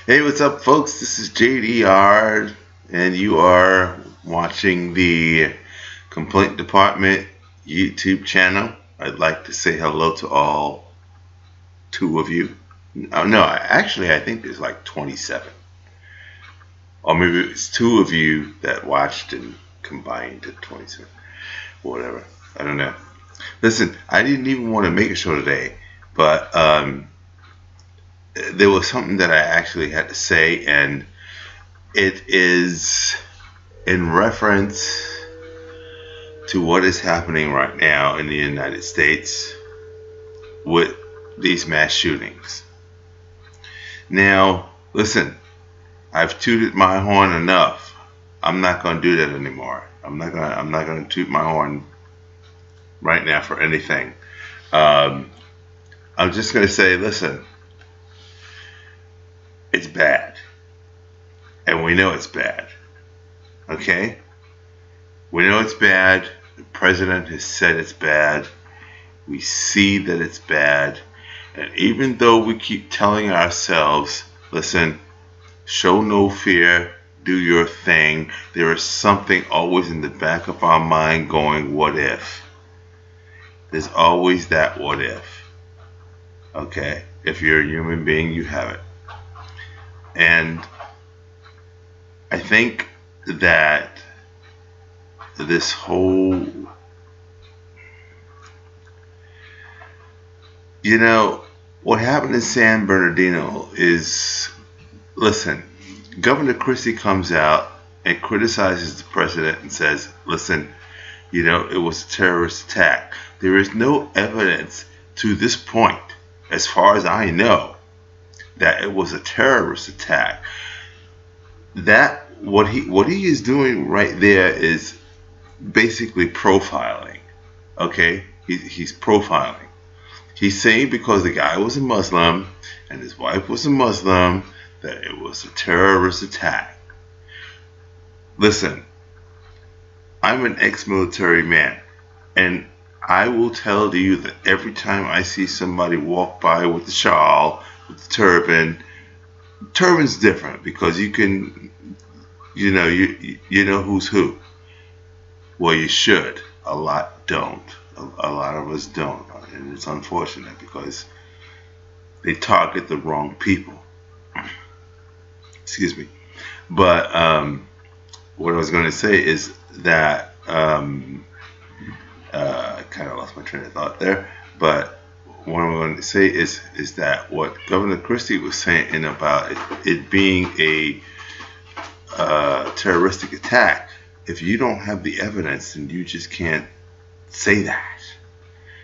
Hey, what's up, folks? This is JDR, and you are watching the Complaint Department YouTube channel. I'd like to say hello to all two of you. No, actually, I think there's like 27. Or maybe it's two of you that watched and combined to 27. Whatever. I don't know. Listen, I didn't even want to make a show today, but there was something that I actually had to say, and it is in reference to what is happening right now in the United States with these mass shootings. Now, listen, I've tooted my horn enough. I'm not going to do that anymore. I'm not going to toot my horn right now for anything. I'm just going to say, listen, it's bad, and we know it's bad. Okay? We know it's bad. The president has said it's bad. We see that it's bad. And even though we keep telling ourselves, listen, show no fear, do your thing, there is something always in the back of our mind going, what if? There's always that what if. Okay? If you're a human being, you have it. And I think that this whole, what happened in San Bernardino is, listen, Governor Christie comes out and criticizes the president and says, listen, it was a terrorist attack. There is no evidence to this point, as far as I know, that it was a terrorist attack. That what he is doing right there is basically profiling. Okay, he's profiling. He's saying because the guy was a Muslim and his wife was a Muslim that it was a terrorist attack. Listen, I'm an ex-military man, and I will tell you that every time I see somebody walk by with the shawl, with the turban's different because you can, you know who's who. Well, you should. A lot don't. A lot of us don't, and it's unfortunate because they target the wrong people. Excuse me. But what I was going to say is that I kind of lost my train of thought there. But what I'm going to say is that what Governor Christie was saying about it being a terroristic attack, if you don't have the evidence, then you just can't say that.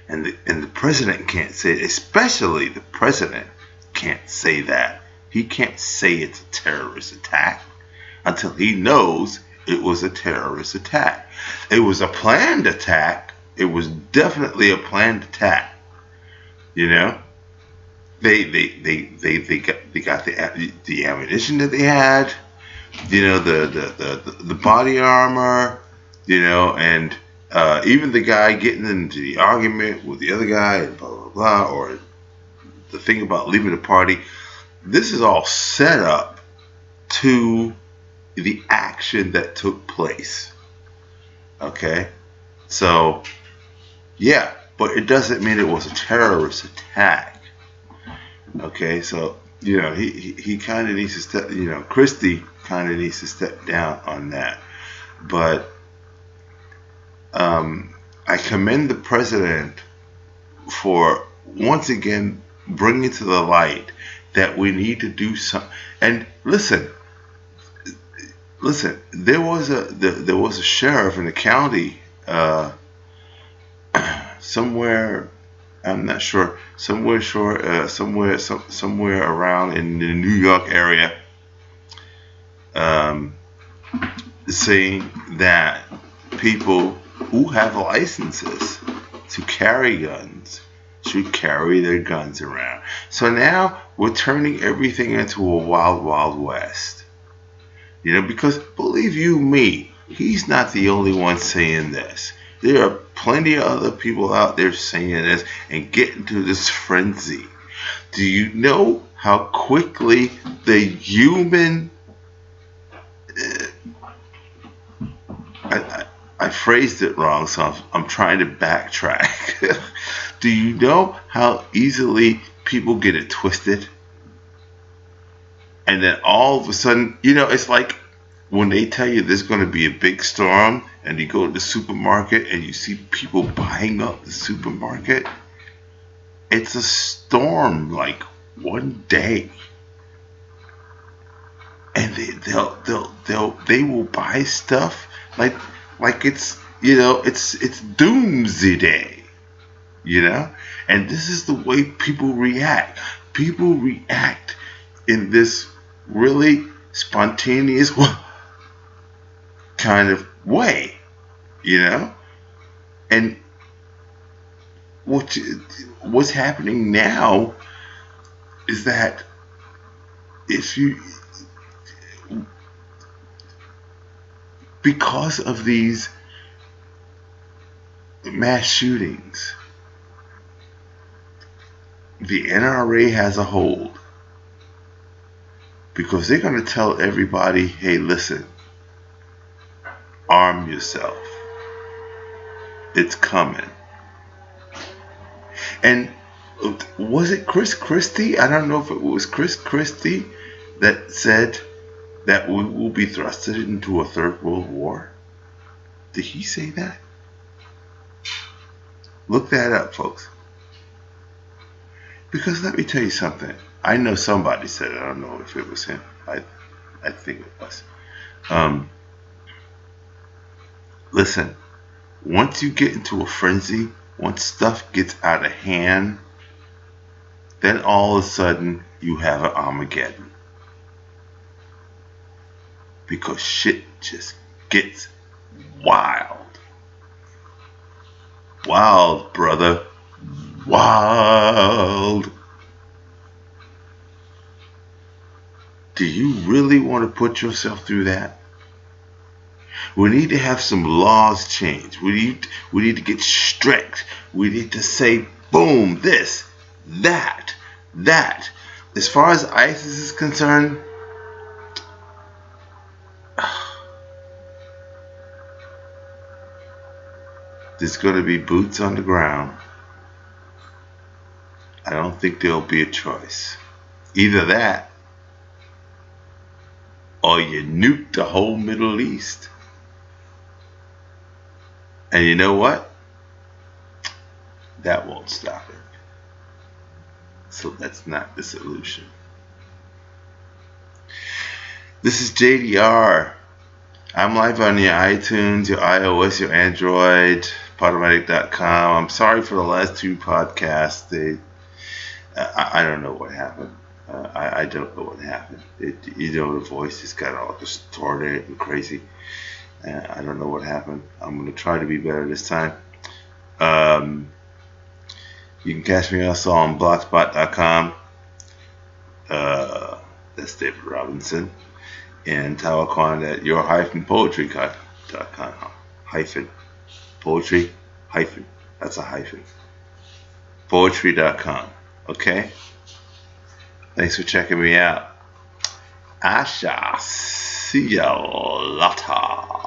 And the president can't say it, especially the president can't say that. He can't say it's a terrorist attack until he knows it was a terrorist attack. It was a planned attack. It was definitely a planned attack. They got the ammunition that they had, the body armor, and even the guy getting into the argument with the other guy and blah blah blah, or the thing about leaving the party. This is all set up to the action that took place. Okay, so yeah, but it doesn't mean it was a terrorist attack. Okay, so he kind of needs to step. Christie kind of needs to step down on that. But I commend the president for once again bringing to the light that we need to do something. And listen, there was a sheriff in the county somewhere. I'm not sure. Somewhere around in the New York area, saying that people who have licenses to carry guns should carry their guns around. So now we're turning everything into a wild, wild west. Because believe you me, he's not the only one saying this. There are plenty of other people out there saying this and getting to this frenzy. Do you know how quickly the human. I phrased it wrong, so I'm trying to backtrack. Do you know how easily people get it twisted? And then all of a sudden, it's like when they tell you there's going to be a big storm and you go to the supermarket and you see people buying up the supermarket. It's a storm like one day. And they will buy stuff like it's it's doomsday, and this is the way people react. People react in this really spontaneous kind of way, and what's happening now is that because of these mass shootings, the NRA has a hold, because they're going to tell everybody, hey, listen, arm yourself. It's coming. And was it Chris Christie? I don't know if it was Chris Christie that said that we will be thrusted into a third world war. Did he say that? Look that up, folks. Because let me tell you something. I know somebody said it. I don't know if it was him. I think it was. Listen, once you get into a frenzy, once stuff gets out of hand, then all of a sudden you have an Armageddon. Because shit just gets wild. Wild, brother. Wild. Do you really want to put yourself through that? We need to have some laws changed. We need to get strict. We need to say, boom, this, that. As far as ISIS is concerned, there's going to be boots on the ground. I don't think there'll be a choice. Either that, or you nuke the whole Middle East. And you know what? That won't stop it. So that's not the solution. This is JDR. I'm live on your iTunes, your iOS, your Android, Podomatic.com. I'm sorry for the last two podcasts. I don't know what happened. I don't know what happened. The voice just got all distorted and crazy. I don't know what happened. I'm going to try to be better this time. You can catch me also on blogspot.com. That's David Robinson. And Tawaquan at your-poetry.com. Poetry, that's a hyphen. Poetry.com. Okay? Thanks for checking me out. I shall see you later.